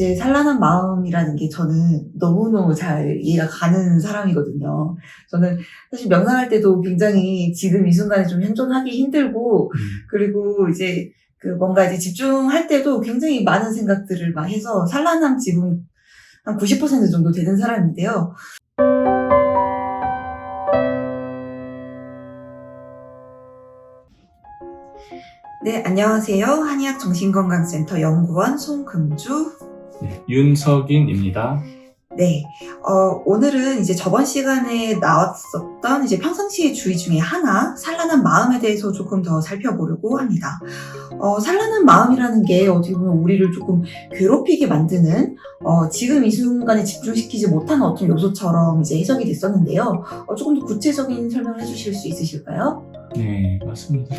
이제 산란한 마음이라는 게 저는 너무너무 잘 이해가 가는 사람이거든요. 저는 사실 명상할 때도 굉장히 지금 이 순간에 좀 현존하기 힘들고, 그리고 이제 뭔가 이제 집중할 때도 굉장히 많은 생각들을 막 해서 산란함 지분 한 90% 정도 되는 사람인데요. 네, 안녕하세요. 한의학 정신건강센터 연구원 송금주. 네, 윤석인입니다. 네, 오늘은 이제 저번 시간에 나왔었던 이제 평상시의 주의 중에 하나, 산란한 마음에 대해서 조금 더 살펴보려고 합니다. 산란한 마음이라는 게 어떻게 보면 우리를 조금 괴롭히게 만드는, 지금 이 순간에 집중시키지 못하는 어떤 요소처럼 이제 해석이 됐었는데요. 조금 더 구체적인 설명을 해주실 수 있으실까요? 네, 맞습니다.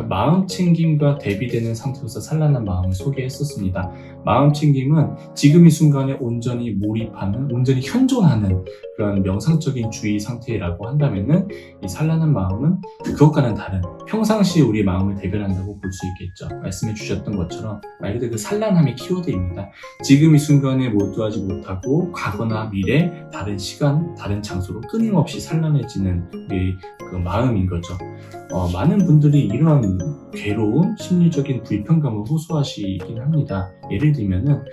마음 챙김과 대비되는 상태로서 산란한 마음을 소개했었습니다. 마음 챙김은 지금 이 순간에 온전히 몰입하는, 온전히 현존하는 그런 명상적인 주의 상태라고 한다면은 이 산란한 마음은 그것과는 다른 평상시에 우리의 마음을 대변한다고 볼 수 있겠죠. 말씀해 주셨던 것처럼 말 그대로 그 산란함의 키워드입니다. 지금 이 순간에 몰두하지 못하고 과거나 미래, 다른 시간, 다른 장소로 끊임없이 산란해지는 우리의 그 마음인 거죠. 많은 분들이 이런 괴로움, 심리적인 불편감을 호소하시긴 합니다. 예를 들면은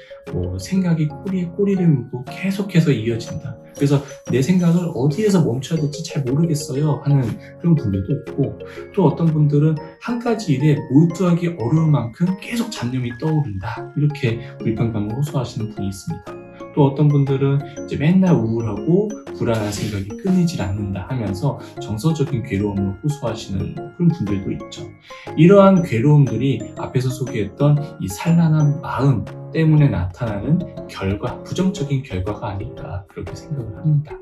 생각이 꼬리에 꼬리를 물고 계속해서 이어진다. 그래서 내 생각을 어디에서 멈춰야 될지 잘 모르겠어요 하는 그런 분들도 있고, 또 어떤 분들은 한 가지 일에 몰두하기 어려울 만큼 계속 잡념이 떠오른다, 이렇게 불편감을 호소하시는 분이 있습니다. 또 어떤 분들은 이제 맨날 우울하고 불안한 생각이 끊이질 않는다 하면서 정서적인 괴로움을 호소하시는 그런 분들도 있죠. 이러한 괴로움들이 앞에서 소개했던 이 산란한 마음 때문에 나타나는 결과, 부정적인 결과가 아닐까 그렇게 생각을 합니다.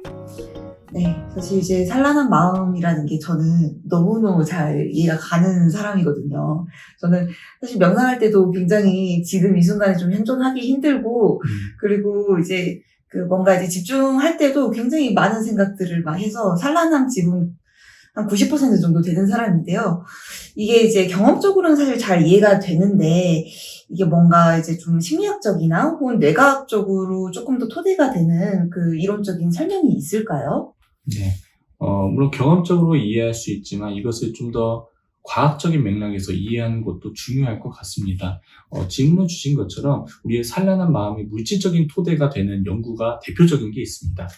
네, 사실 이제 산란한 마음이라는 게 저는 너무너무 잘 이해가 가는 사람이거든요. 저는 사실 명상할 때도 굉장히 지금 이 순간에 좀 현존하기 힘들고, 그리고 이제 뭔가 이제 집중할 때도 굉장히 많은 생각들을 막 해서 산란함 지분 한 90% 정도 되는 사람인데요. 이게 이제 경험적으로는 사실 잘 이해가 되는데, 이게 뭔가 이제 좀 심리학적이나 혹은 뇌과학적으로 조금 더 토대가 되는 이론적인 설명이 있을까요? 네. 물론 경험적으로 이해할 수 있지만 이것을 좀 더 과학적인 맥락에서 이해하는 것도 중요할 것 같습니다. 질문을 주신 것처럼 우리의 산란한 마음이 물질적인 토대가 되는 연구가 대표적인 게 있습니다.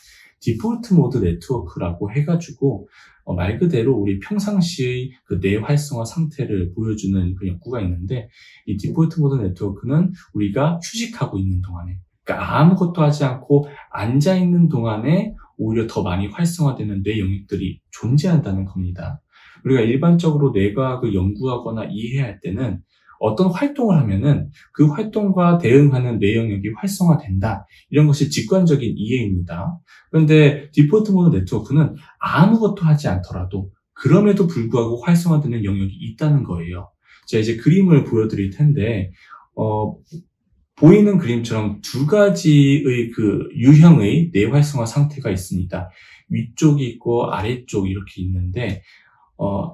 디폴트 모드 네트워크라고 해가지고 말 그대로 우리 평상시의 그 뇌 활성화 상태를 보여주는 그 연구가 있는데, 이 디폴트 모드 네트워크는 우리가 휴식하고 있는 동안에, 그러니까 아무것도 하지 않고 앉아있는 동안에 오히려 더 많이 활성화되는 뇌 영역들이 존재한다는 겁니다. 우리가 일반적으로 뇌과학을 연구하거나 이해할 때는 어떤 활동을 하면은 그 활동과 대응하는 뇌 영역이 활성화된다, 이런 것이 직관적인 이해입니다. 그런데 디폴트 모드 네트워크는 아무것도 하지 않더라도 그럼에도 불구하고 활성화되는 영역이 있다는 거예요. 제가 이제 그림을 보여드릴 텐데, 보이는 그림처럼 두 가지의 그 유형의 뇌 활성화 상태가 있습니다. 위쪽이 있고 아래쪽 이렇게 있는데,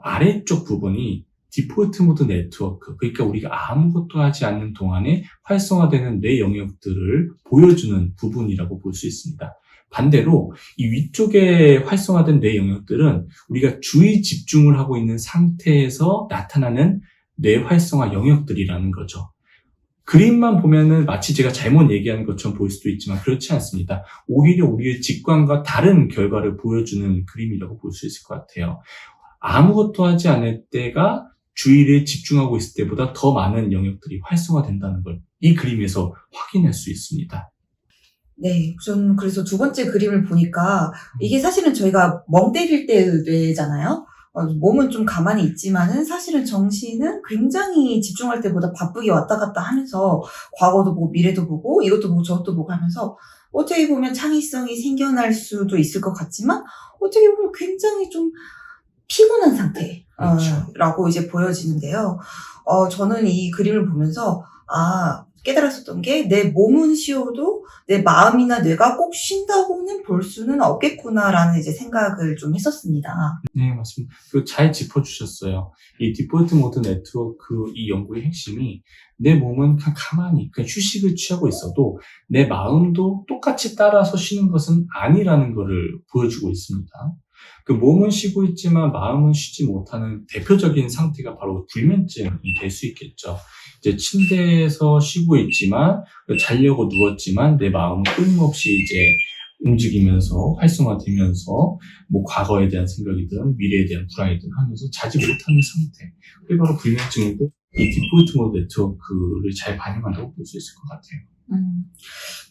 아래쪽 부분이 디폴트 모드 네트워크, 그러니까 우리가 아무것도 하지 않는 동안에 활성화되는 뇌 영역들을 보여주는 부분이라고 볼 수 있습니다. 반대로 이 위쪽에 활성화된 뇌 영역들은 우리가 주의 집중을 하고 있는 상태에서 나타나는 뇌 활성화 영역들이라는 거죠. 그림만 보면은 마치 제가 잘못 얘기하는 것처럼 보일 수도 있지만 그렇지 않습니다. 오히려 우리의 직관과 다른 결과를 보여주는 그림이라고 볼 수 있을 것 같아요. 아무것도 하지 않을 때가 주의를 집중하고 있을 때보다 더 많은 영역들이 활성화된다는 걸 이 그림에서 확인할 수 있습니다. 네, 전 그래서 두 번째 그림을 보니까 이게 사실은 저희가 멍 때릴 때의 뇌잖아요. 몸은 좀 가만히 있지만은 사실은 정신은 굉장히 집중할 때보다 바쁘게 왔다 갔다 하면서 과거도 보고 미래도 보고 이것도 보고 저것도 보고 하면서 어떻게 보면 창의성이 생겨날 수도 있을 것 같지만 어떻게 보면 굉장히 좀 피곤한 상태라고 그렇죠. 이제 보여지는데요. 저는 이 그림을 보면서 깨달았었던 게 내 몸은 쉬어도 내 마음이나 뇌가 꼭 쉰다고는 볼 수는 없겠구나라는 이제 생각을 좀 했었습니다. 네, 맞습니다. 그 잘 짚어주셨어요. 이 디폴트 모드 네트워크 이 연구의 핵심이 내 몸은 그냥 가만히 그냥 휴식을 취하고 있어도 내 마음도 똑같이 따라서 쉬는 것은 아니라는 것을 보여주고 있습니다. 그 몸은 쉬고 있지만 마음은 쉬지 못하는 대표적인 상태가 바로 불면증이 될 수 있겠죠. 이제 침대에서 쉬고 있지만 자려고 누웠지만 내 마음은 끊임없이 이제 움직이면서 활성화되면서 뭐 과거에 대한 생각이든 미래에 대한 불안이든 하면서 자지 못하는 상태. 그게 바로 불면증이고 이 디폴트 모드 네트워크를 잘 반영한다고 볼 수 있을 것 같아요.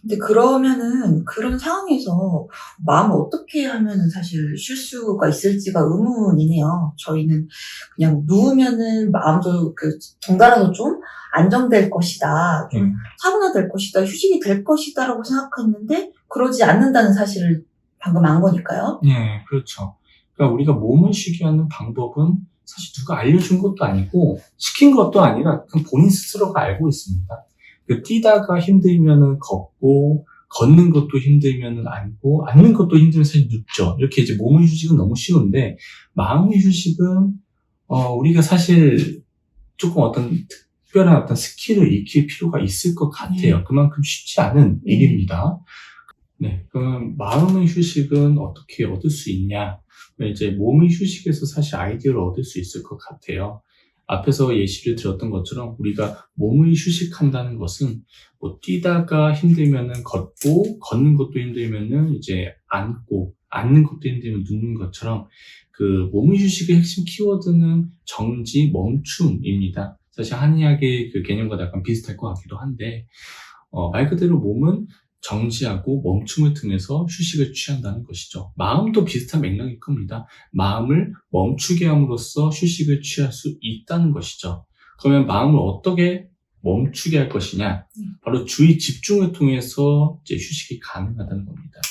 근데 그러면은 그런 상황에서 마음을 어떻게 하면은 사실 쉴 수가 있을지가 의문이네요. 저희는 그냥 누우면은 마음도 덩달아서 좀 안정될 것이다, 좀 차분화될 것이다, 휴식이 될 것이다라고 생각했는데 그러지 않는다는 사실을 방금 안 거니까요. 네, 그렇죠. 그러니까 우리가 몸을 쉬게 하는 방법은 사실 누가 알려준 것도 아니고 시킨 것도 아니라 그냥 본인 스스로가 알고 있습니다. 그 뛰다가 힘들면은 걷고, 걷는 것도 힘들면은 앉고, 앉는 것도 힘들면 사실 눕죠. 이렇게 이제 몸의 휴식은 너무 쉬운데, 마음의 휴식은, 우리가 사실 조금 어떤 특별한 어떤 스킬을 익힐 필요가 있을 것 같아요. 그만큼 쉽지 않은 일입니다. 네. 그럼 마음의 휴식은 어떻게 얻을 수 있냐? 이제 몸의 휴식에서 사실 아이디어를 얻을 수 있을 것 같아요. 앞에서 예시를 들었던 것처럼 우리가 몸을 휴식한다는 것은 뭐 뛰다가 힘들면은 걷고, 걷는 것도 힘들면은 이제 앉고, 앉는 것도 힘들면 눕는 것처럼 그 몸의 휴식의 핵심 키워드는 정지, 멈춤입니다. 사실 한의학의 그 개념과 약간 비슷할 것 같기도 한데, 말 그대로 몸은 정지하고 멈춤을 통해서 휴식을 취한다는 것이죠. 마음도 비슷한 맥락일 겁니다. 마음을 멈추게 함으로써 휴식을 취할 수 있다는 것이죠. 그러면 마음을 어떻게 멈추게 할 것이냐? 바로 주의 집중을 통해서 이제 휴식이 가능하다는 겁니다.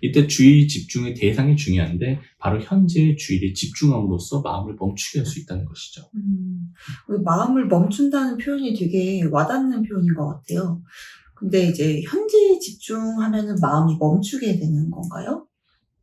이때 주의 집중의 대상이 중요한데 바로 현재의 주의를 집중함으로써 마음을 멈추게 할 수 있다는 것이죠. 마음을 멈춘다는 표현이 되게 와닿는 표현인 것 같아요. 근데 이제 현재에 집중하면은 마음이 멈추게 되는 건가요?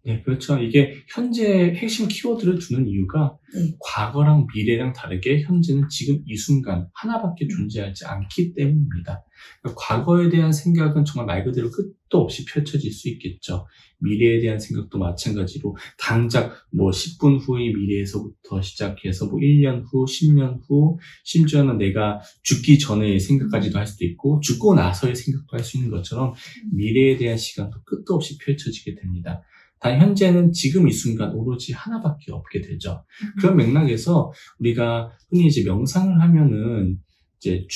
네, 그렇죠. 이게 현재의 핵심 키워드를 두는 이유가 과거랑 미래랑 다르게 현재는 지금 이 순간 하나밖에 존재하지 않기 때문입니다. 그러니까 과거에 대한 생각은 정말 말 그대로 끝도 없이 펼쳐질 수 있겠죠. 미래에 대한 생각도 마찬가지로 당장 뭐 10분 후의 미래에서부터 시작해서 뭐 1년 후, 10년 후, 심지어는 내가 죽기 전의 생각까지도 할 수도 있고 죽고 나서의 생각도 할 수 있는 것처럼 미래에 대한 시간도 끝도 없이 펼쳐지게 됩니다. 단 현재는 지금 이 순간 오로지 하나밖에 없게 되죠. 그런 맥락에서 우리가 흔히 이제 명상을 하면은 이제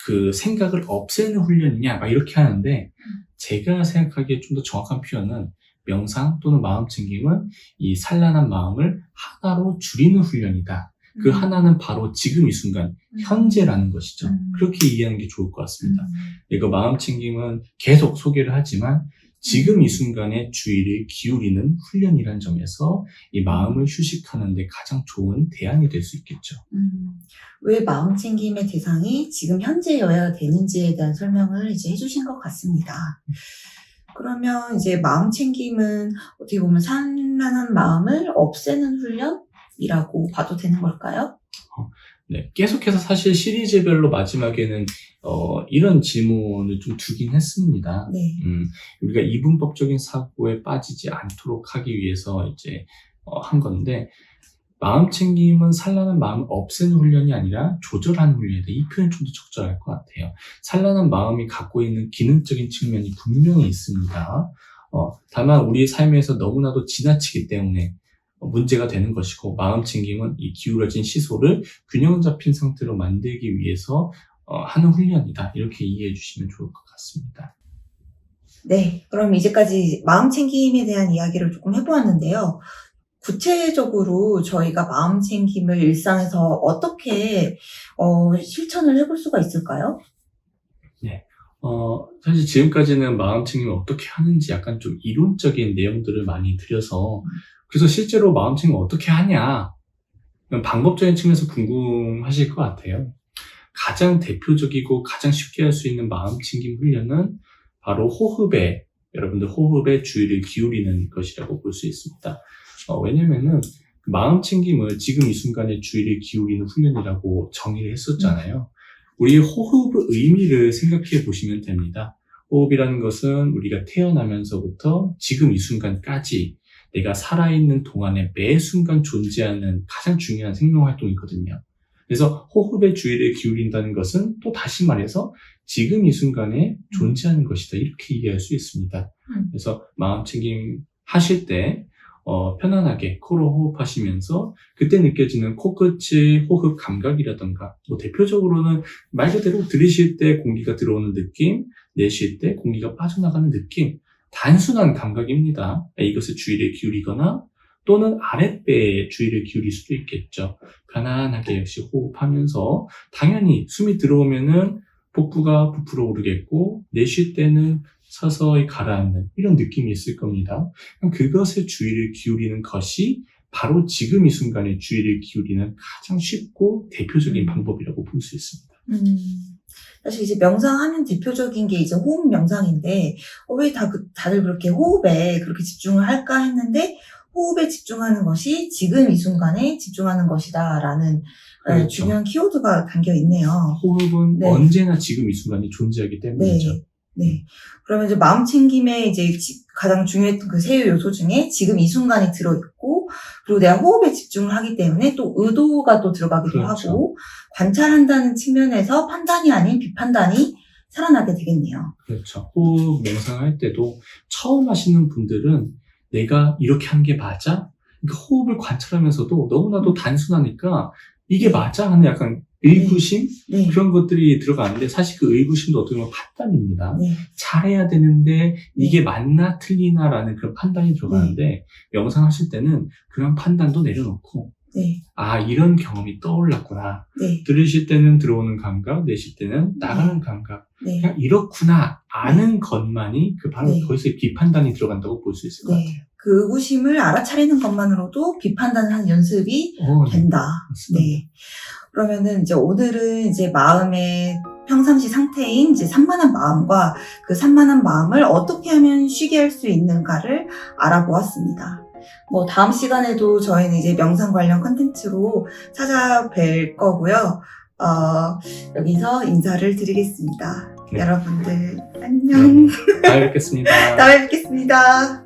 그 생각을 없애는 훈련이냐 막 이렇게 하는데 제가 생각하기에 좀 더 정확한 표현은 명상 또는 마음 챙김은 이 산란한 마음을 하나로 줄이는 훈련이다. 그 하나는 바로 지금 이 순간 현재라는 것이죠. 그렇게 이해하는 게 좋을 것 같습니다. 이거 마음 챙김은 계속 소개를 하지만 지금 이 순간에 주의를 기울이는 훈련이라는 점에서 이 마음을 휴식하는 데 가장 좋은 대안이 될 수 있겠죠. 왜 마음 챙김의 대상이 지금 현재여야 되는지에 대한 설명을 이제 해주신 것 같습니다. 그러면 이제 마음 챙김은 어떻게 보면 산란한 마음을 없애는 훈련이라고 봐도 되는 걸까요? 네, 계속해서 사실 시리즈별로 마지막에는 이런 질문을 좀 두긴 했습니다. 네. 우리가 이분법적인 사고에 빠지지 않도록 하기 위해서 이제 한 건데 마음 챙김은 산란한 마음을 없애는 훈련이 아니라 조절하는 훈련이다. 이 표현이 좀 더 적절할 것 같아요. 산란한 마음이 갖고 있는 기능적인 측면이 분명히 있습니다. 다만 우리의 삶에서 너무나도 지나치기 때문에 문제가 되는 것이고 마음 챙김은 이 기울어진 시소를 균형 잡힌 상태로 만들기 위해서 하는 훈련이다. 이렇게 이해해 주시면 좋을 것 같습니다. 네, 그럼 이제까지 마음 챙김에 대한 이야기를 조금 해보았는데요. 구체적으로 저희가 마음 챙김을 일상에서 어떻게 실천을 해볼 수가 있을까요? 네. 사실 지금까지는 마음 챙김을 어떻게 하는지 약간 좀 이론적인 내용들을 많이 드려서 그래서 실제로 마음 챙김을 어떻게 하냐 방법적인 측면에서 궁금하실 것 같아요. 가장 대표적이고 가장 쉽게 할 수 있는 마음챙김 훈련은 바로 여러분들 호흡에 주의를 기울이는 것이라고 볼 수 있습니다. 왜냐면은 마음챙김을 지금 이 순간에 주의를 기울이는 훈련이라고 정의를 했었잖아요. 우리의 호흡의 의미를 생각해 보시면 됩니다. 호흡이라는 것은 우리가 태어나면서부터 지금 이 순간까지 내가 살아있는 동안에 매 순간 존재하는 가장 중요한 생명활동이거든요. 그래서 호흡에 주의를 기울인다는 것은 또 다시 말해서 지금 이 순간에 존재하는 것이다. 이렇게 이해할 수 있습니다. 그래서 마음챙김 하실 때 편안하게 코로 호흡하시면서 그때 느껴지는 코끝의 호흡 감각이라던가 대표적으로는 말 그대로 들이쉴 때 공기가 들어오는 느낌, 내쉴 때 공기가 빠져나가는 느낌, 단순한 감각입니다. 이것에 주의를 기울이거나 또는 아랫배에 주의를 기울일 수도 있겠죠. 편안하게 역시 호흡하면서 당연히 숨이 들어오면은 복부가 부풀어 오르겠고 내쉴 때는 서서히 가라앉는 이런 느낌이 있을 겁니다. 그것에 주의를 기울이는 것이 바로 지금 이 순간에 주의를 기울이는 가장 쉽고 대표적인 방법이라고 볼 수 있습니다. 사실 이제 명상하면 대표적인 게 이제 호흡 명상인데, 왜 다들 그렇게 호흡에 그렇게 집중을 할까 했는데, 호흡에 집중하는 것이 지금 이 순간에 집중하는 것이다라는 그렇죠. 중요한 키워드가 담겨 있네요. 호흡은 네. 언제나 지금 이 순간이 존재하기 때문이죠. 네. 그러면 이제 마음챙김에 이제 가장 중요했던 그 세 요소 중에 지금 이 순간이 들어있고, 그리고 내가 호흡에 집중을 하기 때문에 또 의도가 또 들어가기도 그렇죠. 하고, 관찰한다는 측면에서 판단이 아닌 비판단이 살아나게 되겠네요. 그렇죠. 호흡 명상할 때도 처음 하시는 분들은 내가 이렇게 한 게 맞아? 그러니까 호흡을 관찰하면서도 너무나도 단순하니까 이게 맞아? 하는 약간 의구심? 네. 그런 것들이 들어가는데 사실 그 의구심도 어떻게 보면 판단입니다. 네. 잘해야 되는데 이게 맞나 틀리나 라는 그런 판단이 들어가는데 명상하실 때는 그런 판단도 내려놓고 네. 이런 경험이 떠올랐구나. 네. 들으실 때는 들어오는 감각, 내쉴 때는 나가는 감각. 네. 그냥 이렇구나 아는 것만이 바로 네. 거기서 비판단이 들어간다고 볼 수 있을 것 같아요. 그 의구심을 알아차리는 것만으로도 비판단을 하는 연습이 네. 된다. 맞습니다. 네. 그러면은 이제 오늘은 이제 마음의 평상시 상태인 이제 산만한 마음과 그 산만한 마음을 어떻게 하면 쉬게 할 수 있는가를 알아보았습니다. 다음 시간에도 저희는 이제 명상 관련 컨텐츠로 찾아뵐 거고요. 여기서 인사를 드리겠습니다. 네. 여러분들 안녕. 다음에 뵙겠습니다. 다음에 뵙겠습니다.